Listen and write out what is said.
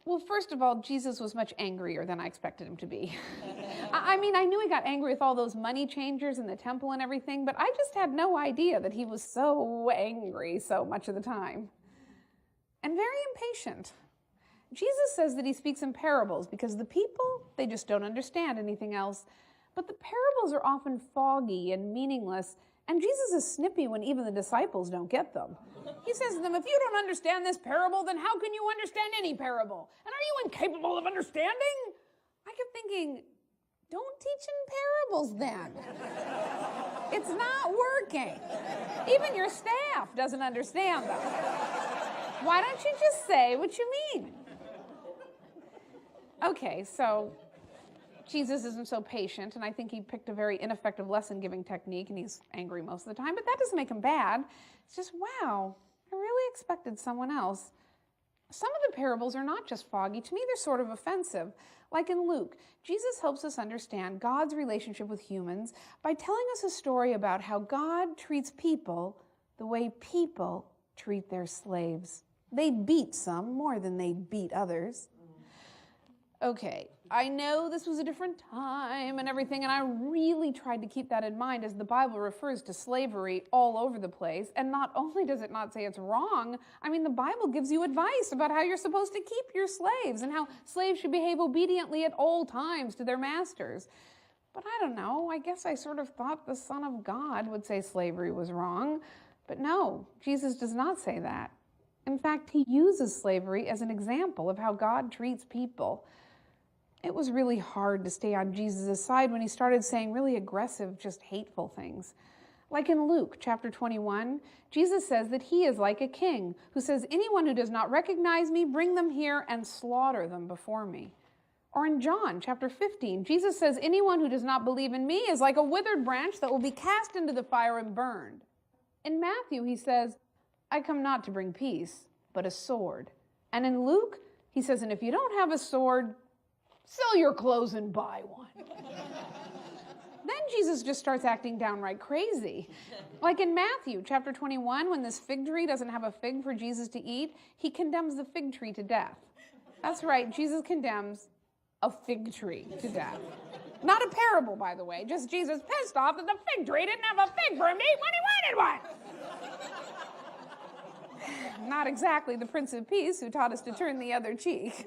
Well, first of all, Jesus was much angrier than I expected him to be. I mean, I knew he got angry with all those money changers in the temple and everything, but I just had no idea that he was so angry so much of the time. And very impatient. Jesus says that he speaks in parables because the people, they just don't understand anything else. But the parables are often foggy and meaningless, and Jesus is snippy when even the disciples don't get them. He says to them, if you don't understand this parable, then how can you understand any parable? And are you incapable of understanding? I kept thinking, don't teach in parables then. It's not working. Even your staff doesn't understand them. Why don't you just say what you mean? Okay, so Jesus isn't so patient, and I think he picked a very ineffective lesson-giving technique, and he's angry most of the time, but that doesn't make him bad. It's just, wow, I really expected someone else. Some of the parables are not just foggy. To me, they're sort of offensive. Like in Luke, Jesus helps us understand God's relationship with humans by telling us a story about how God treats people the way people treat their slaves. They beat some more than they beat others. Okay, I know this was a different time and everything, and I really tried to keep that in mind as the Bible refers to slavery all over the place. And not only does it not say it's wrong, I mean, the Bible gives you advice about how you're supposed to keep your slaves and how slaves should behave obediently at all times to their masters. But I don't know, I guess I sort of thought the Son of God would say slavery was wrong. But no, Jesus does not say that. In fact, he uses slavery as an example of how God treats people. It was really hard to stay on Jesus' side when he started saying really aggressive, just hateful things. Like in Luke chapter 21, Jesus says that he is like a king who says, anyone who does not recognize me, bring them here and slaughter them before me. Or in John chapter 15, Jesus says, anyone who does not believe in me is like a withered branch that will be cast into the fire and burned. In Matthew, he says, I come not to bring peace, but a sword. And in Luke, he says, and if you don't have a sword, sell your clothes and buy one. Then Jesus just starts acting downright crazy. Like in Matthew chapter 21, when this fig tree doesn't have a fig for Jesus to eat, he condemns the fig tree to death. That's right, Jesus condemns a fig tree to death. Not a parable, by the way, just Jesus pissed off that the fig tree didn't have a fig for him to eat when he wanted one. Not exactly the Prince of Peace who taught us to turn the other cheek.